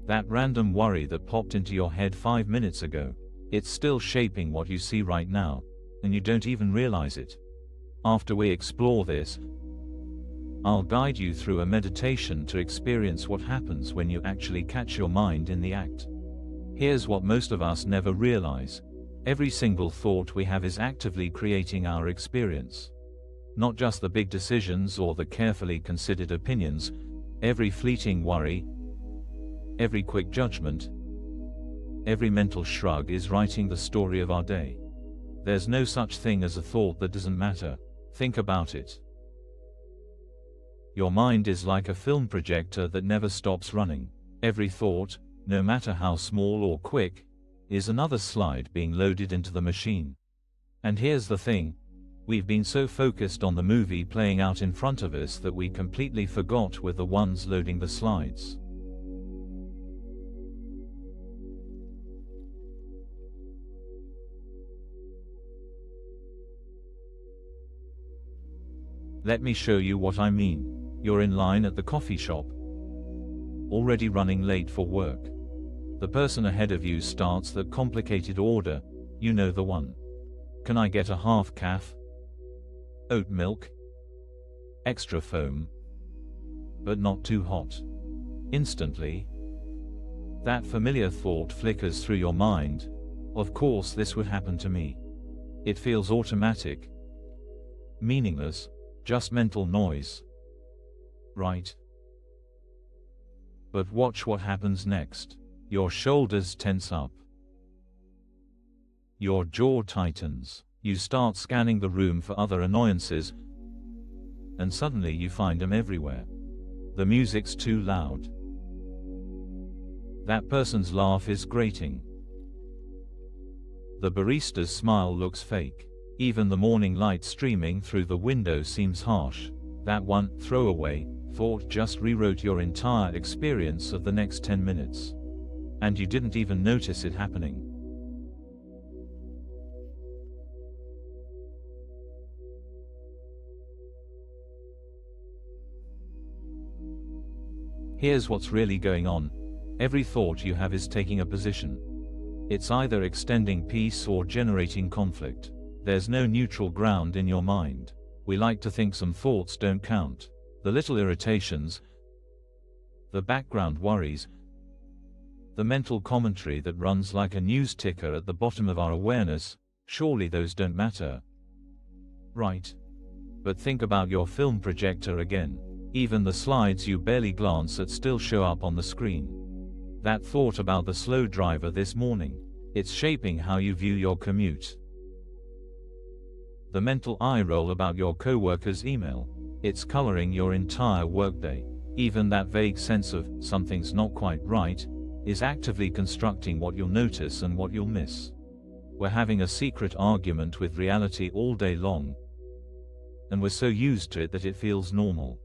That random worry that popped into your head 5 minutes ago, it's still shaping what you see right now, and you don't even realize it. After we explore this, I'll guide you through a meditation to experience what happens when you actually catch your mind in the act. Here's what most of us never realize. Every single thought we have is actively creating our experience. Not just the big decisions or the carefully considered opinions. Every fleeting worry, every quick judgment, every mental shrug is writing the story of our day. There's no such thing as a thought that doesn't matter. Think about it. Your mind is like a film projector that never stops running. Every thought, no matter how small or quick, is another slide being loaded into the machine. And here's the thing. We've been so focused on the movie playing out in front of us that we completely forgot we're the ones loading the slides. Let me show you what I mean. You're in line at the coffee shop, already running late for work. The person ahead of you starts that complicated order, you know the one. Can I get a half caf? Oat milk? Extra foam? But not too hot. Instantly, that familiar thought flickers through your mind. Of course this would happen to me. It feels automatic, meaningless, just mental noise. Right? But watch what happens next. Your shoulders tense up. Your jaw tightens. You start scanning the room for other annoyances, and suddenly you find them everywhere. The music's too loud. That person's laugh is grating. The barista's smile looks fake. Even the morning light streaming through the window seems harsh. That one throwaway thought just rewrote your entire experience of the next 10 minutes. And you didn't even notice it happening. Here's what's really going on. Every thought you have is taking a position. It's either extending peace or generating conflict. There's no neutral ground in your mind. We like to think some thoughts don't count. The little irritations, the background worries, the mental commentary that runs like a news ticker at the bottom of our awareness, surely those don't matter. Right? But think about your film projector again. Even the slides you barely glance at still show up on the screen. That thought about the slow driver this morning, it's shaping how you view your commute. The mental eye roll about your coworker's email, it's coloring your entire workday. Even that vague sense of something's not quite right is actively constructing what you'll notice and what you'll miss. We're having a secret argument with reality all day long, and we're so used to it that it feels normal.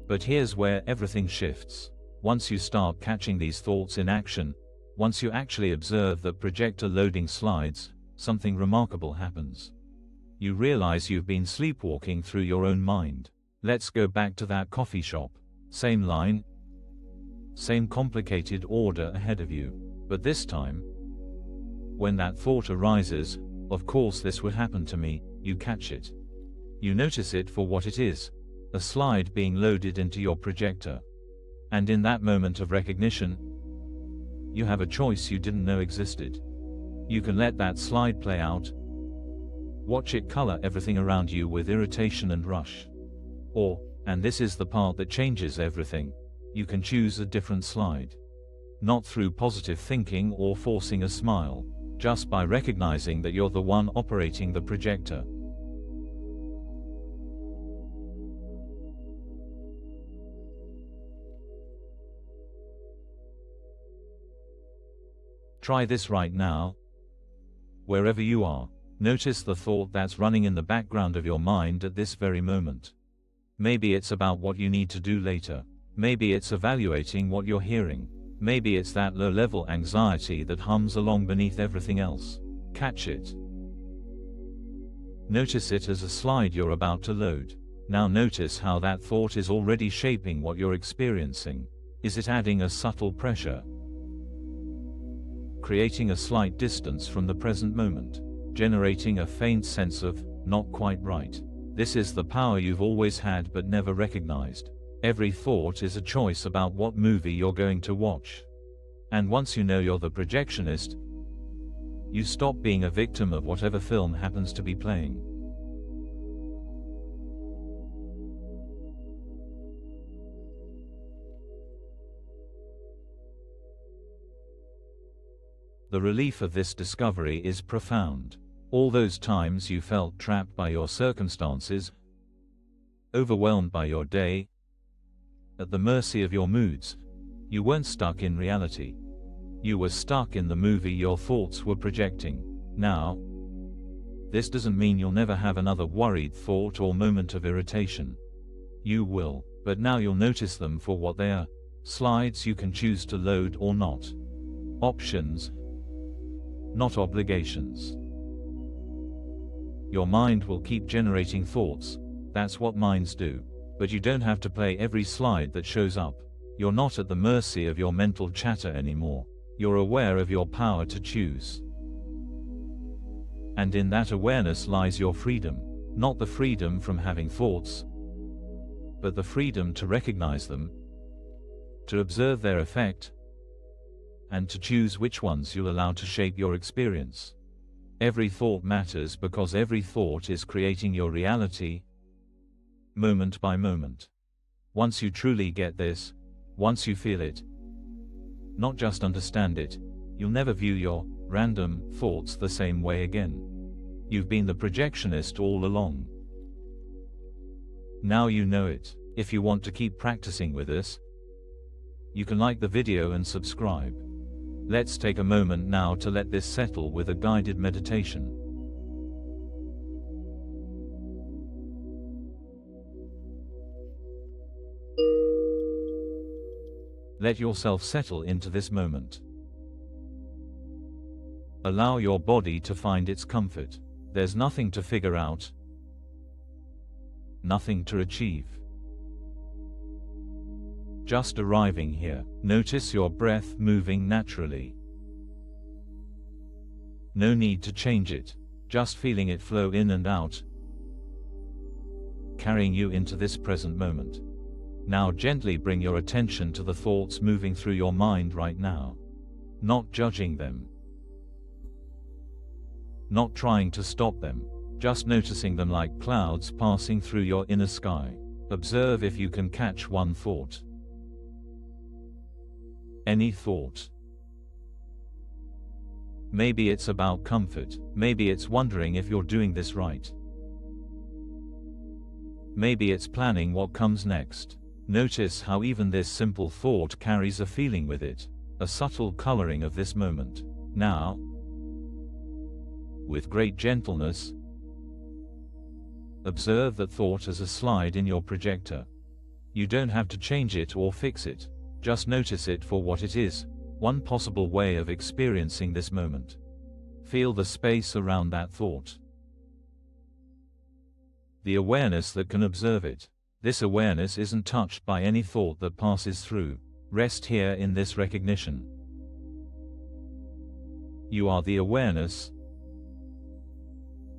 But here's where everything shifts. Once you start catching these thoughts in action, once you actually observe the projector loading slides, something remarkable happens. You realize you've been sleepwalking through your own mind. Let's go back to that coffee shop. Same line, same complicated order ahead of you. But this time, when that thought arises, of course this would happen to me, you catch it. You notice it for what it is. A slide being loaded into your projector. And in that moment of recognition, you have a choice you didn't know existed. You can let that slide play out, watch it color everything around you with irritation and rush. Or, and this is the part that changes everything, you can choose a different slide. Not through positive thinking or forcing a smile, just by recognizing that you're the one operating the projector. Try this right now. Wherever you are, notice the thought that's running in the background of your mind at this very moment. Maybe it's about what you need to do later. Maybe it's evaluating what you're hearing. Maybe it's that low-level anxiety that hums along beneath everything else. Catch it. Notice it as a slide you're about to load. Now notice how that thought is already shaping what you're experiencing. Is it adding a subtle pressure? Creating a slight distance from the present moment? Generating a faint sense of, not quite right? This is the power you've always had but never recognized. Every thought is a choice about what movie you're going to watch. And once you know you're the projectionist, you stop being a victim of whatever film happens to be playing. The relief of this discovery is profound. All those times you felt trapped by your circumstances, overwhelmed by your day, at the mercy of your moods, you weren't stuck in reality. You were stuck in the movie your thoughts were projecting. Now, this doesn't mean you'll never have another worried thought or moment of irritation. You will, but now you'll notice them for what they are: slides you can choose to load or not. Options, not obligations. Your mind will keep generating thoughts. That's what minds do. But you don't have to play every slide that shows up. You're not at the mercy of your mental chatter anymore. You're aware of your power to choose. And in that awareness lies your freedom. Not the freedom from having thoughts, but the freedom to recognize them, to observe their effect, and to choose which ones you'll allow to shape your experience. Every thought matters because every thought is creating your reality, moment by moment. Once you truly get this, once you feel it, not just understand it, you'll never view your random thoughts the same way again. You've been the projectionist all along. Now you know it. If you want to keep practicing with this, you can like the video and subscribe. Let's take a moment now to let this settle with a guided meditation. Let yourself settle into this moment. Allow your body to find its comfort. There's nothing to figure out, nothing to achieve. Just arriving here. Notice your breath moving naturally. No need to change it. Just feeling it flow in and out, carrying you into this present moment. Now gently bring your attention to the thoughts moving through your mind right now. Not judging them, not trying to stop them, just noticing them like clouds passing through your inner sky. Observe if you can catch one thought. Any thought. Maybe it's about comfort. Maybe it's wondering if you're doing this right. Maybe it's planning what comes next. Notice how even this simple thought carries a feeling with it, a subtle coloring of this moment. Now, with great gentleness, observe that thought as a slide in your projector. You don't have to change it or fix it. Just notice it for what it is, one possible way of experiencing this moment. Feel the space around that thought. The awareness that can observe it. This awareness isn't touched by any thought that passes through. Rest here in this recognition. You are the awareness,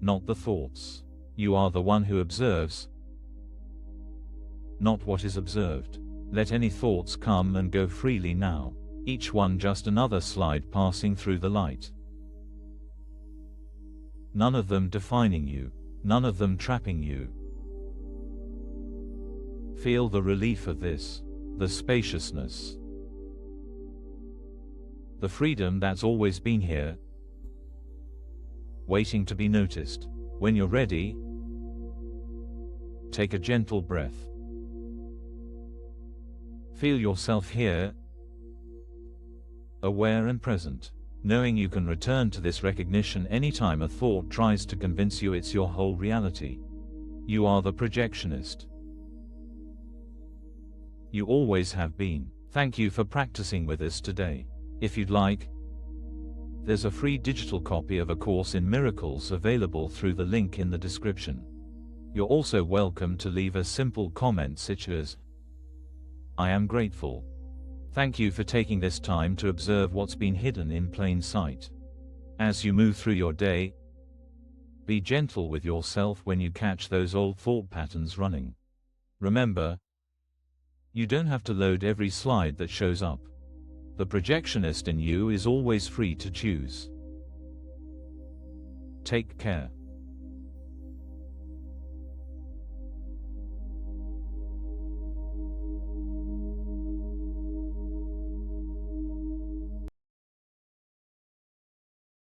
not the thoughts. You are the one who observes, not what is observed. Let any thoughts come and go freely now, each one just another slide passing through the light. None of them defining you, none of them trapping you. Feel the relief of this, the spaciousness, the freedom that's always been here, waiting to be noticed. When you're ready, take a gentle breath. Feel yourself here, aware and present, knowing you can return to this recognition anytime a thought tries to convince you it's your whole reality. You are the projectionist. You always have been. Thank you for practicing with us today. If you'd like, There's a free digital copy of A Course in Miracles available through the link in the description. You're also welcome to leave a simple comment such as, "I am grateful. Thank you for taking this time to observe what's been hidden in plain sight." As you move through your day, be gentle with yourself when you catch those old thought patterns running. Remember, you don't have to load every slide that shows up. The projectionist in you is always free to choose. Take care.